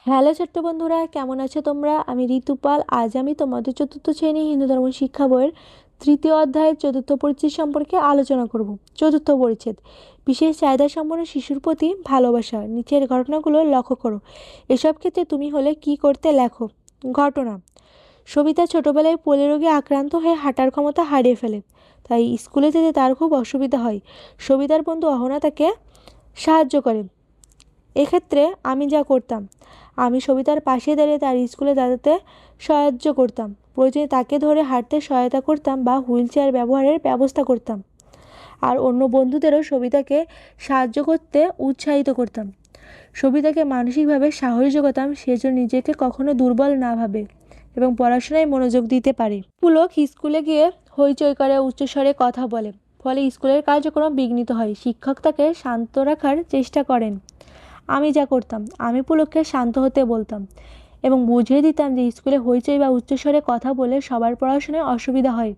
Hello ছোট্ট বন্ধুরা, কেমন আছো তোমরা? আমি ঋতুপাল। আজ আমি তোমাদের চতুর্থ শ্রেণী হিন্দু ধর্ম শিক্ষা বইয়ের তৃতীয় অধ্যায়ের চতুর্থ পরিচ্ছেদ সম্পর্কে আলোচনা করব। চতুর্থ পরিচ্ছেদ, বিশেষ চাহিদা সম্পন্ন শিশুর প্রতি ভালোবাসা। নিচের ঘটনাগুলো লক্ষ্য করো। এসব ক্ষেত্রে তুমি হলে কি করতে, লেখো। ঘটনা: সবিতা ছোটবেলায় পোলিও রোগে আক্রান্ত হয়ে হাঁটার ক্ষমতা হারিয়ে ফেলে, তাই স্কুলে যেতে তার খুব অসুবিধা হয়। সবিতার বন্ধু অহনা তাকে সাহায্য করে। এক্ষেত্রে আমি যা করতাম, আমি সবিতার পাশে দাঁড়িয়ে তার স্কুলে দাঁড়াতে সাহায্য করতাম, প্রয়োজনে তাকে ধরে হাঁটতে সহায়তা করতাম বা হুইল চেয়ার ব্যবহারের ব্যবস্থা করতাম। আর অন্য বন্ধুদেরও সবিতাকে সাহায্য করতে উৎসাহিত করতাম। সবিতাকে মানসিকভাবে সাহস যোগাতাম, সে যেন নিজেকে কখনো দুর্বল না ভাবে এবং পড়াশোনায় মনোযোগ দিতে পারে। পুলক স্কুলে গিয়ে হইচই করে, উচ্চস্বরে কথা বলে, ফলে স্কুলের কার্যক্রম বিঘ্নিত হয়। শিক্ষক তাকে শান্ত রাখার চেষ্টা করেন। আমি যা করতাম, আমি পুলককে শান্ত হতে বলতাম এবং বুঝিয়ে দিতাম যে স্কুলে হইচই বা উচ্চস্বরে কথা বলে সবার পড়াশোনায় অসুবিধা হয়।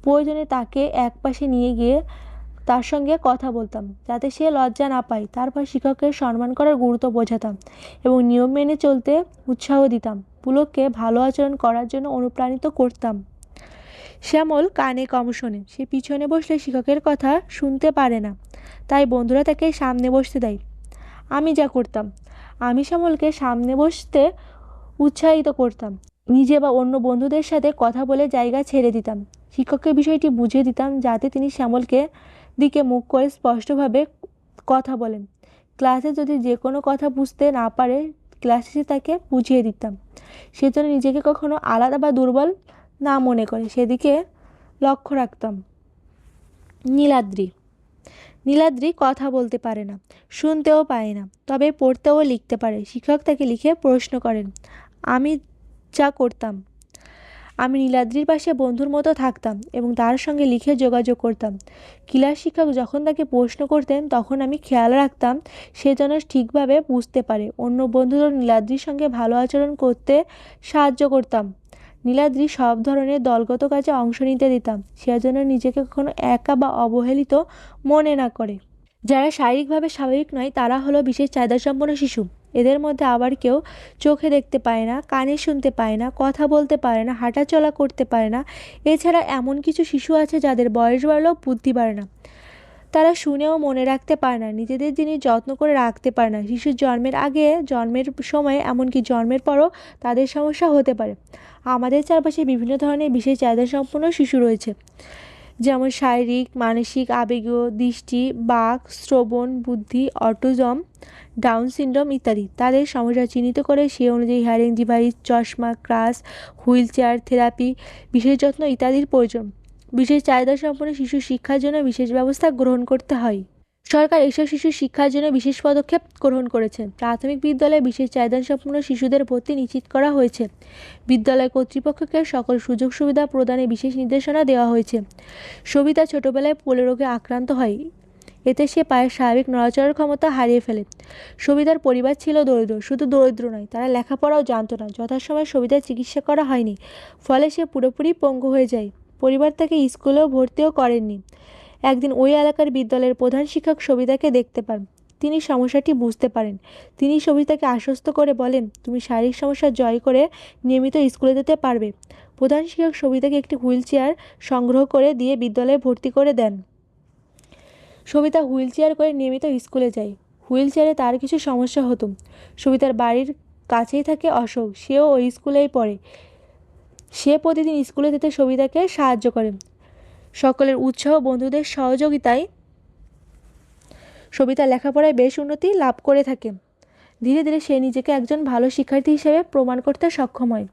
প্রয়োজনে তাকে একপাশে নিয়ে গিয়ে তার সঙ্গে কথা বলতাম, যাতে সে লজ্জা না পায়। তারপর শিক্ষকের সম্মান করার গুরুত্ব বোঝাতাম এবং নিয়ম মেনে চলতে উৎসাহ দিতাম। পুলককে ভালো আচরণ করার জন্য অনুপ্রাণিত করতাম। শ্যামল কানে কম শোনে, সে পিছনে বসলে শিক্ষকের কথা শুনতে পারে না, তাই বন্ধুরা তাকে সামনে বসতে দেয়। আমি যা করতাম, আমি শ্যামলকে সামনে বসতে উৎসাহিত করতাম, নিজে বা অন্য বন্ধুদের সাথে কথা বলে জায়গা ছেড়ে দিতাম। শিক্ষককে বিষয়টি বুঝিয়ে দিতাম, যাতে তিনি শ্যামলকে দিকে মুখ করে স্পষ্টভাবে কথা বলেন। ক্লাসে যদি যে কোনো কথা বুঝতে না পারে, ক্লাসে তাকে বুঝিয়ে দিতাম। সে যেন নিজেকে কখনো আলাদা বা দুর্বল না মনে করে, সেদিকে লক্ষ্য রাখতাম। নীলাদ্রি নীলাদ্রি কথা বলতে পারে না, শুনতেও পায় না, তবে পড়তেও লিখতে পারে। শিক্ষক তাকে লিখে প্রশ্ন করেন। আমি যা করতাম, আমি নীলাদ্রির পাশে বন্ধুর মতো থাকতাম এবং তার সঙ্গে লিখে যোগাযোগ করতাম। ক্লাস শিক্ষক যখন তাকে প্রশ্ন করতেন, তখন আমি খেয়াল রাখতাম সে যেন ঠিকভাবে বুঝতে পারে। অন্য বন্ধুদের নীলাদ্রির সঙ্গে ভালো আচরণ করতে সাহায্য করতাম। নীলাদ্রি সব ধরনের দলগত কাজে অংশ নিতে দিতাম, সে যেন নিজেকে কখনো একা বা অবহেলিত মনে না করে। যারা শারীরিকভাবে স্বাভাবিক নয়, তারা হলো বিশেষ চাহিদাসম্পন্ন শিশু। এদের মধ্যে আবার কেউ চোখে দেখতে পায় না, কানে শুনতে পায় না, কথা বলতে পারে না, হাঁটাচলা করতে পারে না। এছাড়া এমন কিছু শিশু আছে যাদের বয়স বাড়লেও বুদ্ধি বাড়ে না। তারা শুনেও মনে রাখতে পারে না, নিজেদের জিনিস যত্ন করে রাখতে পারে না। শিশুর জন্মের আগে, জন্মের সময়, এমনকি জন্মের পরও তাদের সমস্যা হতে পারে। আমাদের চারপাশে বিভিন্ন ধরনের বিশেষ চাহিদাসম্পন্ন শিশু রয়েছে, যেমন শারীরিক, মানসিক, আবেগীয়, দৃষ্টি, বাক, শ্রবণ, বুদ্ধি, অটিজম, ডাউন সিনড্রোম ইত্যাদি। তাদের সমস্যা চিহ্নিত করে সে অনুযায়ী হিয়ারিং ডিভাইস, চশমা, ক্রাশ, হুইল চেয়ার, থেরাপি, বিশেষ যত্ন ইত্যাদির প্রয়োজন। বিশেষ চাহিদা সম্পন্ন শিশুর শিক্ষার জন্য বিশেষ ব্যবস্থা গ্রহণ করতে হয়। সরকার এসব শিশুর শিক্ষার জন্য বিশেষ পদক্ষেপ গ্রহণ করেছে। প্রাথমিক বিদ্যালয়ে বিশেষ চাহিদা সম্পন্ন শিশুদের ভর্তি নিশ্চিত করা হয়েছে। বিদ্যালয় কর্তৃপক্ষকে সকল সুযোগ সুবিধা প্রদানে বিশেষ নির্দেশনা দেওয়া হয়েছে। সবিতা ছোটবেলায় পোলিও রোগে আক্রান্ত হয়, এতে সে পায়ের স্বাভাবিক নড়াচড়ার ক্ষমতা হারিয়ে ফেলে। সবিতার পরিবার ছিল দরিদ্র, শুধু দরিদ্র নয়, তারা লেখাপড়াও জানতো না। যথাসময়ে সবিতার চিকিৎসা করা হয়নি, ফলে সে পুরোপুরি পঙ্গু হয়ে যায়। পরিবার তাকে স্কুলেও ভর্তিও করেননি। একদিন ওই এলাকার বিদ্যালয়ের প্রধান শিক্ষক সবিতাকে দেখতে পান। তিনি সমস্যাটি বুঝতে পারেন। তিনি সবিতাকে আশ্বস্ত করে বলেন, তুমি শারীরিক সমস্যা জয় করে নিয়মিত স্কুলে যেতে পারবে। প্রধান শিক্ষক সবিতাকে একটি হুইল চেয়ার সংগ্রহ করে দিয়ে বিদ্যালয়ে ভর্তি করে দেন। সবিতা হুইল চেয়ার করে নিয়মিত স্কুলে যায়। হুইল চেয়ারে তার কিছু সমস্যা হতো। সবিতার বাড়ির কাছেই থাকে অশোক, সেও ওই স্কুলেই পড়ে। সে প্রতিদিন স্কুলে যেতে সবিতাকে সাহায্য করে। সকলের উৎসাহ, বন্ধুদের সহযোগিতায় সবিতা লেখাপড়ায় বেশ উন্নতি লাভ করে থাকে। ধীরে ধীরে সে নিজেকে একজন ভালো শিক্ষার্থী হিসেবে প্রমাণ করতে সক্ষম হয়।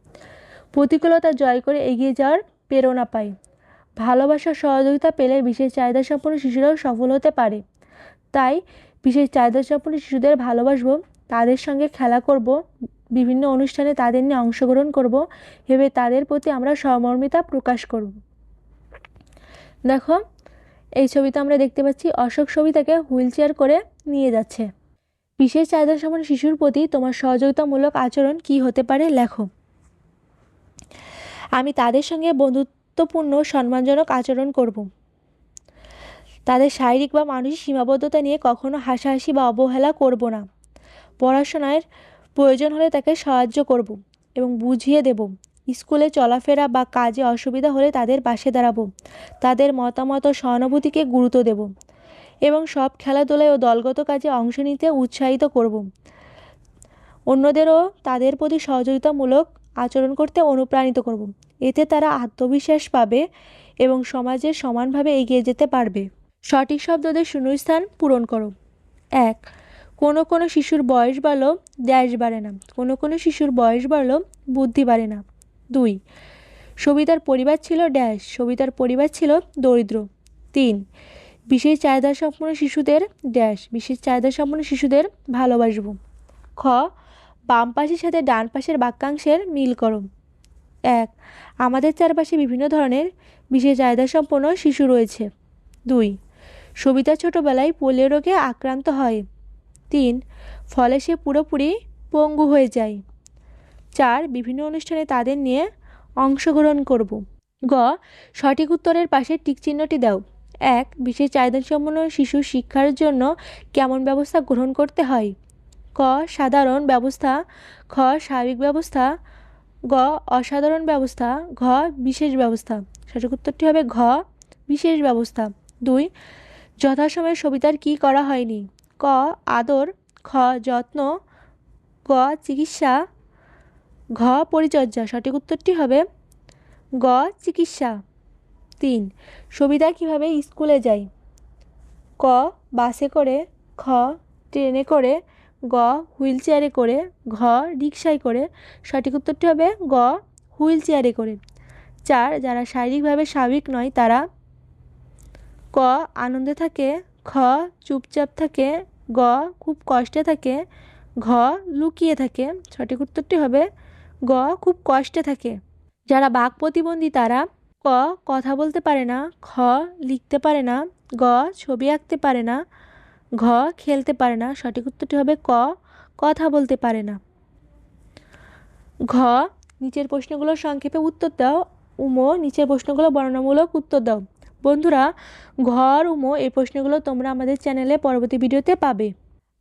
প্রতিকূলতা জয় করে এগিয়ে যাওয়ার প্রেরণা পায়। ভালোবাসার সহযোগিতা পেলে বিশেষ চাহিদা সম্পন্ন শিশুরাও সফল হতে পারে। তাই বিশেষ চাহিদা সম্পন্ন শিশুদের ভালোবাসবো, তাদের সঙ্গে খেলা করব, বিভিন্ন অনুষ্ঠানে তাদের নিয়ে অংশগ্রহণ করব, ভেবে তাদের প্রতি আমরা সহমর্মিতা প্রকাশ করব। দেখো, এই ছবিতে আমরা দেখতে পাচ্ছি অশোক সবিতাকে হুইল চেয়ার করে নিয়ে যাচ্ছে। বিশেষ চাহিদা সম্পন্ন শিশুর প্রতি তোমার সহযোগিতামূলক আচরণ কি হতে পারে, লেখো। আমি তাদের সঙ্গে বন্ধুত্বপূর্ণ সম্মানজনক আচরণ করব। তাদের শারীরিক বা মানসিক সীমাবদ্ধতা নিয়ে কখনো হাসাহাসি বা অবহেলা করব না। পড়াশোনার প্রয়োজন হলে তাকে সাহায্য করব এবং বুঝিয়ে দেব। স্কুলে চলাফেরা বা কাজে অসুবিধা হলে তাদের পাশে দাঁড়াবো। তাদের মতামত ও সহানুভূতিকে গুরুত্ব দেব এবং সব খেলাধুলায় ও দলগত কাজে অংশ নিতে উৎসাহিত করব। অন্যদেরও তাদের প্রতি সহযোগিতামূলক আচরণ করতে অনুপ্রাণিত করব। এতে তারা আত্মবিশ্বাস পাবে এবং সমাজে সমানভাবে এগিয়ে যেতে পারবে। সঠিক শব্দদের শূন্যস্থান পূরণ করো। 1. কোনো কোনো শিশুর বয়স বাড়লো ড্যাশ বাড়ে না। কোনো কোনো শিশুর বয়স বাড়লো বুদ্ধি বাড়ে না। 2. সবিতার পরিবার ছিল ড্যাশ। সবিতার পরিবার ছিল দরিদ্র। 3. বিশেষ চাহিদা সম্পন্ন শিশুদের ড্যাশ। বিশেষ চাহিদা সম্পন্ন শিশুদের ভালোবাসবো। খ. বাম পাশের সাথে ডান পাশের বাক্যাংশের মিল করো। 1. আমাদের চারপাশে বিভিন্ন ধরনের বিশেষ চাহিদা সম্পন্ন শিশু রয়েছে। 2. সবিতা ছোটবেলায় পোলিও রোগে আক্রান্ত হয়। 3. ফলে সে পুরোপুরি পঙ্গু হয়ে যায়। 4. বিভিন্ন অনুষ্ঠানে তাদের নিয়ে অংশগ্রহণ করব। গ. সঠিক উত্তরের পাশে টিক চিহ্নটি দাও। 1. বিশেষ চাহিদা সম্পন্ন শিশুর শিক্ষার জন্য কেমন ব্যবস্থা গ্রহণ করতে হয়? ক. সাধারণ ব্যবস্থা। খ. স্বাভাবিক ব্যবস্থা। গ. অসাধারণ ব্যবস্থা। ঘ. বিশেষ ব্যবস্থা। সঠিক উত্তরটি হবে ঘ. বিশেষ ব্যবস্থা। 2. যথাসময়ে সবিতার কী করা হয়নি? ক. আদর। খ. যত্ন। গ. চিকিৎসা। ঘ. পরিচর্যা। সঠিক উত্তরটি হবে গ. চিকিৎসা। 3. সবিতা কিভাবে স্কুলে যায়? ক. বাসে করে। খ. ট্রেনে করে। গ. হুইল চেয়ারে করে। ঘ. রিকশায় করে। সঠিক উত্তরটি হবে গ. হুইল চেয়ারে করে। 4. যারা শারীরিকভাবে স্বাভাবিক নয় তারা ক. আনন্দে থাকে। খ. চুপচাপ থাকে। গ. খুব কষ্টে থাকে। ঘ. লুকিয়ে থাকে। সঠিক উত্তরটি হবে গ. খুব কষ্টে থাকে। যারা বাক প্রতিবন্ধী তারা ক. কথা বলতে পারে না। খ. লিখতে পারে না। গ. ছবি আঁকতে পারে না। ঘ. খেলতে পারে না। সঠিক উত্তরটি হবে ক. কথা বলতে পারে না। ঘ. নিচের প্রশ্নগুলোর সংক্ষেপে উত্তর দাও। উমো নিচের প্রশ্নগুলো বর্ণনামূলক উত্তর দাও। বন্ধুরা, ঘ আর উমো এই প্রশ্নগুলো তোমরা আমাদের চ্যানেলে পরবর্তী ভিডিওতে পাবে।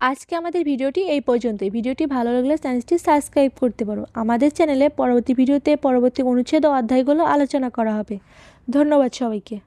আজকে আমাদের ভিডিওটি এই পর্যন্তই। ভিডিওটি ভালো লাগলে চ্যানেলটি সাবস্ক্রাইব করতে পারো। আমাদের চ্যানেলে পরবর্তী ভিডিওতে পরবর্তী অনুচ্ছেদ ও অধ্যায়গুলো আলোচনা করা হবে। ধন্যবাদ সবাইকে।